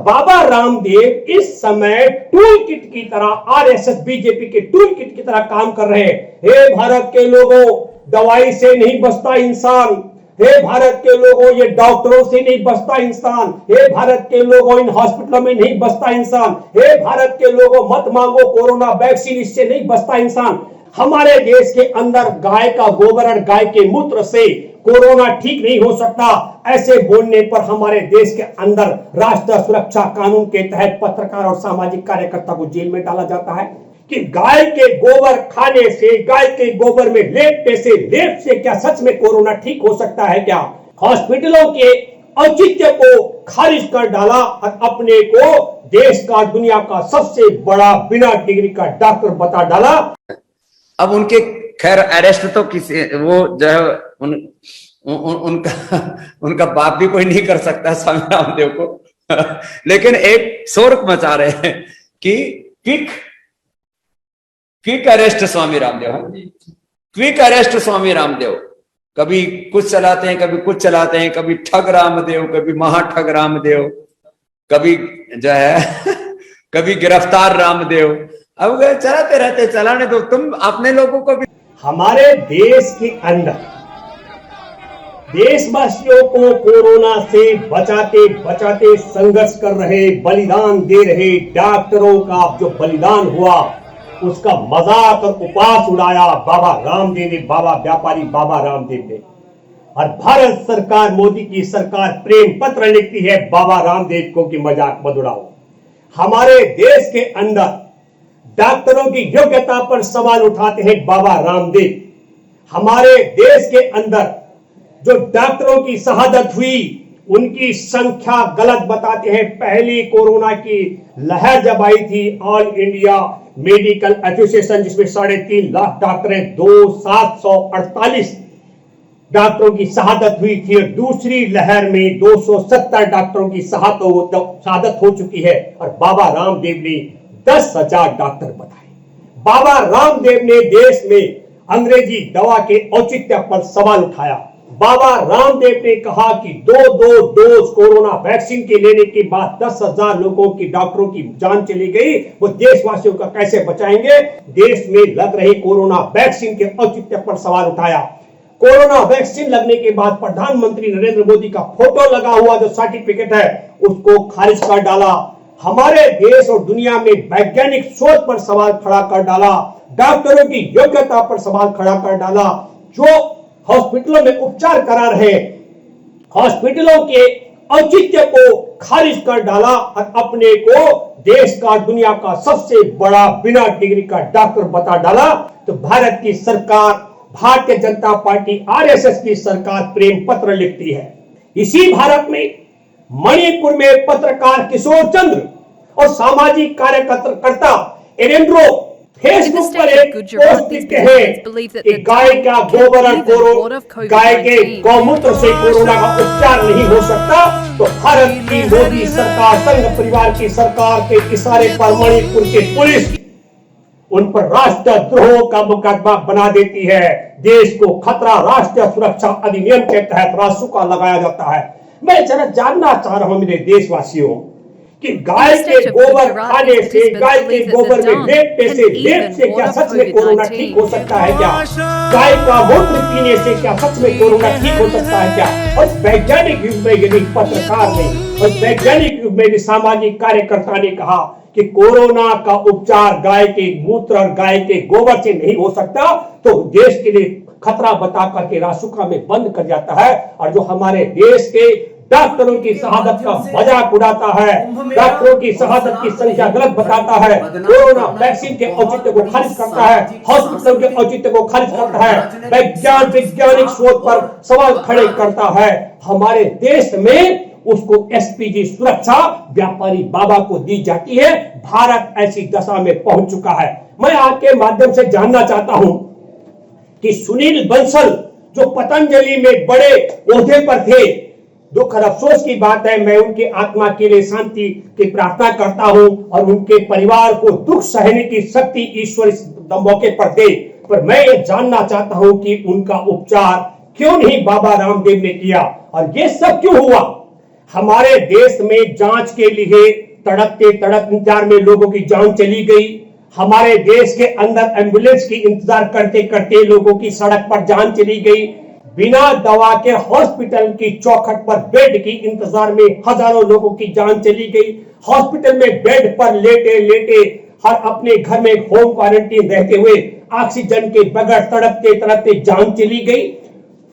बाबा रामदेव इस समय tool kit की तरह आरएसएस बीजेपी के टूल किट की तरह काम कर रहे हैं। हे भारत के लोगों, दवाई से नहीं बचता इंसान। हे भारत के लोगों, ये डॉक्टरों से नहीं बचता इंसान। हे भारत के लोगों, इन हॉस्पिटलों में नहीं बचता इंसान। हे भारत के लोगों, मत मांगो कोरोना वैक्सीन, इससे नहीं बचता इंसान। हमारे देश के अंदर गाय का गोबर और गाय के मूत्र से कोरोना ठीक नहीं हो सकता। ऐसे बोलने पर हमारे देश के अंदर राष्ट्रीय सुरक्षा कानून के तहत पत्रकार और सामाजिक कार्यकर्ता को जेल में डाला जाता है कि गाय के गोबर खाने से, गाय के गोबर में लेप से क्या सच में कोरोना ठीक हो सकता है क्या? हॉस्पिटलों के औचित्य को खारिज कर डाला और अपने को देश का, दुनिया का सबसे बड़ा बिना डिग्री का डॉक्टर बता डाला। अब उनके खैर अरेस्ट तो किसी, वो जो है उनका बाप भी कोई नहीं कर सकता स्वामी रामदेव को लेकिन एक शोर मचा रहे हैं कि क्विक अरेस्ट स्वामी रामदेव है, क्विक अरेस्ट स्वामी रामदेव। कभी कुछ चलाते हैं, कभी कुछ चलाते हैं, कभी ठग रामदेव, कभी महाठग रामदेव, कभी जो है कभी गिरफ्तार रामदेव। अब चलाते रहते, चलाने दो, तुम अपने लोगों को भी। हमारे देश के अंदर देशवासियों को कोरोना से बचाते बचाते संघर्ष कर रहे, बलिदान दे रहे डॉक्टरों का जो बलिदान हुआ उसका मजाक और उपहास उड़ाया बाबा रामदेव ने, बाबा व्यापारी बाबा रामदेव ने। और भारत सरकार, मोदी की सरकार प्रेम पत्र लिखती है बाबा रामदेव को कि मजाक मत उड़ाओ। हमारे देश के अंदर डॉक्टरों की योग्यता पर सवाल उठाते हैं बाबा रामदेव। हमारे देश के अंदर जो डॉक्टरों की शहादत हुई उनकी संख्या गलत बताते हैं। पहली कोरोना की लहर जब आई थी, ऑल इंडिया मेडिकल एसोसिएशन जिसमें 3.5 लाख डॉक्टर हैं, 748 डॉक्टरों की शहादत हुई थी और दूसरी लहर में 270 डॉक्टरों की शहादत हो चुकी है और बाबा रामदेव ने 10,000 डॉक्टर बताए। बाबा रामदेव ने देश में अंग्रेजी दवा के औचित्य पर सवाल उठाया। बाबा रामदेव ने कहा कि 2 डोज कोरोना वैक्सीन के लेने के बाद 10,000 लोगों की, डॉक्टरों की जान चली गई, वो देशवासियों का कैसे बचाएंगे? देश में लग रही कोरोना वैक्सीन के औचित्य पर सवाल उठाया। कोरोना वैक्सीन लगने के बाद प्रधानमंत्री नरेंद्र मोदी का फोटो लगा हुआ जो सर्टिफिकेट है उसको खारिज कर डाला। हमारे देश और दुनिया में वैज्ञानिक शोध पर सवाल खड़ा कर डाला, डॉक्टरों की योग्यता पर सवाल खड़ा कर डाला। जो हॉस्पिटलों में उपचार करा रहे, हॉस्पिटलों के औचित्य को खारिज कर डाला और अपने को देश का, दुनिया का सबसे बड़ा बिना डिग्री का डॉक्टर बता डाला। तो भारत की सरकार, भारतीय जनता पार्टी आरएसएस की सरकार प्रेम पत्र लिखती है। इसी भारत में मणिपुर में पत्रकार किशोर चंद्र और सामाजिक कार्यकर्ता एरेंद्रो फेसबुक पर एक पोस्ट लिखते हैं कि गाय का गोबर और गाय के गौमूत्र से कोरोना का उपचार नहीं हो सकता। तो भारत की मोदी सरकार, संघ परिवार की सरकार के इशारे पर मणिपुर की पुलिस उन पर राष्ट्रद्रोह का मुकदमा बना देती है। देश को खतरा राष्ट्रीय सुरक्षा अधिनियम के तहत रासुका लगाया जाता है। मैं जरा जानना चाह रहा हूं मेरे देशवासियों कि गाय के गोबर खाने से, गाय के गोबर में लेप से क्या सच में कोरोना ठीक हो सकता है क्या? गाय का मूत्र पीने से क्या सच में कोरोना ठीक हो सकता है क्या? और वैज्ञानिक युग में यदि पत्रकार ने और वैज्ञानिक युग में भी सामाजिक कार्यकर्ता ने कहा कि कोरोना का उपचार गाय के मूत्र और गाय के गोबर से नहीं हो सकता, तो देश के लिए खतरा बता करके रासुका में बंद कर जाता है। और जो हमारे देश के डॉक्टरों की शहादत का मजाक उड़ाता है, डॉक्टरों की शहादत की संख्या गलत बताता है, कोरोना वैक्सीन के औचित्य को खारिज करता है, हॉस्पिटल के औचित्य को खारिज करता है, वैज्ञानिक शोध पर सवाल खड़े करता है, हमारे देश में उसको एसपीजी सुरक्षा व्यापारी बाबा को दी जाती है। भारत ऐसी दशा में पहुंच चुका है। मैं आपके माध्यम से जानना चाहता हूं कि सुनील बंसल जो पतंजलि में बड़े ओहदे पर थे, दुख और अफसोस की बात है, मैं उनके आत्मा के लिए शांति की प्रार्थना करता हूं और उनके परिवार को दुख सहने की शक्ति ईश्वर इस मौके पर दे। पर मैं ये जानना चाहता हूं कि उनका उपचार क्यों नहीं बाबा रामदेव ने किया और ये सब क्यों हुआ? हमारे देश में जांच के लिए तड़पते तड़प इंतजार में लोगों की जान चली गई। हमारे देश के अंदर एम्बुलेंस की इंतजार करते करते लोगों की सड़क पर जान चली गई। बिना दवा के हॉस्पिटल की चौखट पर बेड की इंतजार में हजारों लोगों की जान चली गई। हॉस्पिटल में बेड पर लेटे लेटे हर अपने घर में होम क्वारंटीन रहते हुए ऑक्सीजन के बगैर तड़पते तड़पते जान चली गई।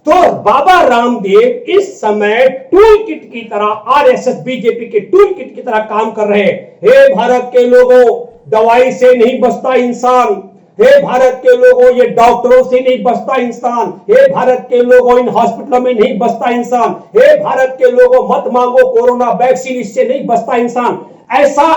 तो बाबा रामदेव इस समय टूल किट की तरह, आरएसएस बीजेपी के टूल किट की तरह काम कर रहे हैं। हे भारत के लोगों, दवाई से नहीं बचता इंसान। हे भारत के लोगों, ये डॉक्टरों से नहीं बचता इंसान। हे भारत के लोगों, इन हॉस्पिटलों में नहीं बचता इंसान। हे भारत के लोगों, मत मांगो कोरोना वैक्सीन, इससे नहीं बचता इंसान। ऐसा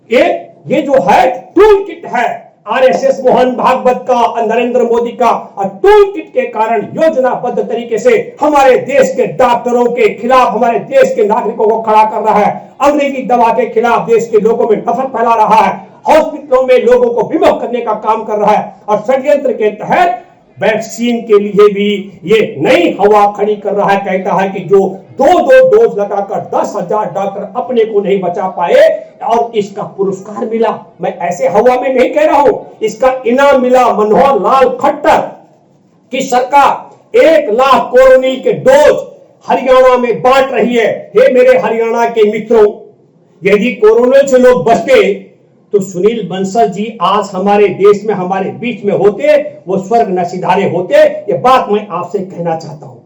ये जो है टूल किट है आरएसएस मोहन भागवत का और नरेंद्र मोदी का, और टूल किट के कारण योजनाबद्ध तरीके से हमारे देश के डॉक्टरों के खिलाफ, हमारे देश के नागरिकों को खड़ा कर रहा है। अंग्रेजी दवा के खिलाफ देश के लोगों में नफरत फैला रहा है। हॉस्पिटलों में लोगों को विमुख करने का काम कर रहा है और षड्यंत्र के तहत वैक्सीन के लिए भी ये नई हवा खड़ी कर रहा है। कहता है कि जो दो डोज लगाकर 10,000 डॉक्टर अपने को नहीं बचा पाए और इसका पुरस्कार मिला। मैं ऐसे हवा में नहीं कह रहा हूं, इसका इनाम मिला मनोहर लाल खट्टर की सरकार 1 लाख कोरोना के डोज हरियाणा में बांट रही है। हे मेरे हरियाणा के मित्रों, यदि कोरोना से लोग बच गए तो सुनील बंसल जी आज हमारे देश में, हमारे बीच में होते, वो स्वर्ग न सिधारे होते। ये बात मैं आपसे कहना चाहता हूं।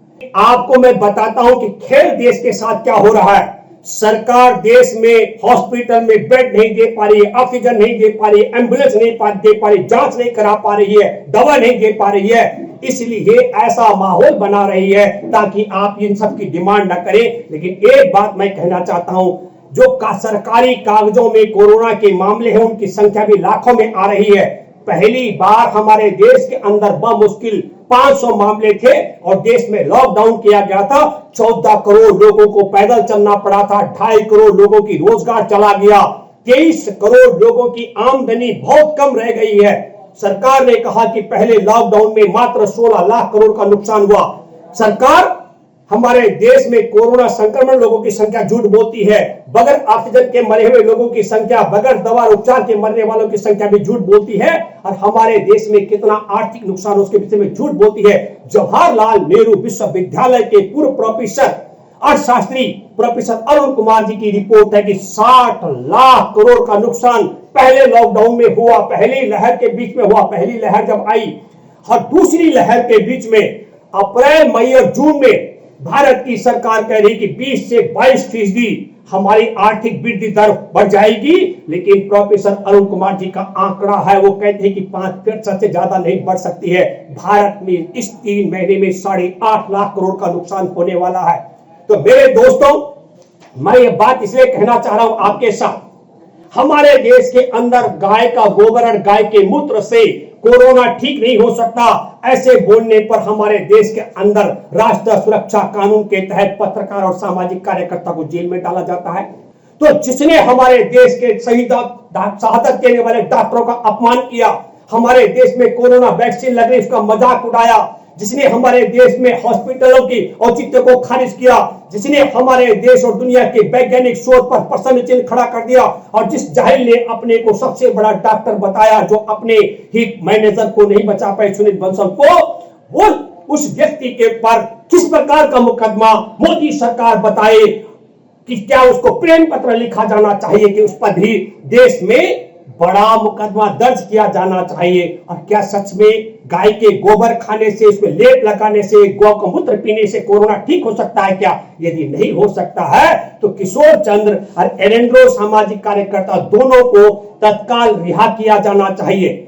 आपको मैं बताता हूं कि खेल देश के साथ क्या हो रहा है। सरकार देश में हॉस्पिटल में बेड नहीं दे पा रही है, ऑक्सीजन नहीं दे पा रही है, एम्बुलेंस नहीं दे पा रही, जांच नहीं करा पा रही है, दवा नहीं दे पा रही है। इसलिए ऐसा माहौल बना रही है ताकि आप इन सब की डिमांड न करें। लेकिन एक बात मैं कहना चाहता हूं, जो सरकारी कागजों में कोरोना के मामले हैं उनकी संख्या भी लाखों में आ रही है। पहली बार हमारे देश के अंदर बमुश्किल 500 मामले थे और देश में लॉकडाउन किया गया था। 14 करोड़ लोगों को पैदल चलना पड़ा था, 2.5 करोड़ लोगों की रोजगार चला गया, 23 करोड़ लोगों की आमदनी बहुत कम रह गई है। सरकार ने कहा कि पहले लॉकडाउन में मात्र 16 लाख करोड़ का नुकसान हुआ। सरकार हमारे देश में कोरोना संक्रमण लोगों की संख्या झूठ बोलती है, बगैर ऑक्सीजन के मरे हुए लोगों की संख्या, बगैर दवा उपचार के मरने वालों की संख्या भी झूठ बोलती है, और हमारे देश में कितना आर्थिक नुकसान उसके विषय में झूठ बोलती है। जवाहरलाल नेहरू विश्वविद्यालय के पूर्व प्रोफेसर अर्थशास्त्री प्रोफेसर अरुण कुमार जी की रिपोर्ट है कि 60 लाख करोड़ का नुकसान पहले लॉकडाउन में हुआ, पहली लहर के बीच में हुआ। पहली लहर जब आई और दूसरी लहर के बीच में अप्रैल, मई और जून में भारत की सरकार कह रही कि 20 से 22% हमारी आर्थिक वृद्धि दर बढ़ जाएगी, लेकिन प्रोफेसर अरुण कुमार जी का आंकड़ा है, वो कहते हैं कि 5% से ज्यादा नहीं बढ़ सकती है। भारत में इस 3 महीने में 8.5 लाख करोड़ का नुकसान होने वाला है। तो मेरे दोस्तों, मैं ये बात इसलिए कहना चाह रहा हूं आपके साथ, हमारे देश के अंदर गाय का गोबर और गाय के मूत्र से कोरोना ठीक नहीं हो सकता, ऐसे बोलने पर हमारे देश के अंदर राष्ट्रीय सुरक्षा कानून के तहत पत्रकार और सामाजिक कार्यकर्ता को जेल में डाला जाता है। तो जिसने हमारे देश के शहादत देने वाले डॉक्टरों का अपमान किया, हमारे देश में कोरोना वैक्सीन लग रही उसका मजाक उड़ाया, जिसने हमारे देश में हॉस्पिटलों की औचित्य को खारिज किया, जिसने हमारे देश और दुनिया के वैज्ञानिक शोध पर प्रश्न चिन्ह खड़ा कर दिया, और जिस जाहिल ने अपने को सबसे बड़ा डॉक्टर बताया जो अपने ही मैनेजर को नहीं बचा पाए, सुनील बंसल को, वो उस व्यक्ति के पर किस प्रकार का मुकदमा मोदी सरकार बताए कि क्या उसको प्रेम पत्र लिखा जाना चाहिए कि उस पर भी देश में बड़ा मुकदमा दर्ज किया जाना चाहिए। और क्या सच में गाय के गोबर खाने से, उसमें लेप लगाने से, गौ का मूत्र पीने से कोरोना ठीक हो सकता है क्या? यदि नहीं हो सकता है तो किशोर चंद्र और एलेंड्रो सामाजिक कार्यकर्ता दोनों को तत्काल रिहा किया जाना चाहिए।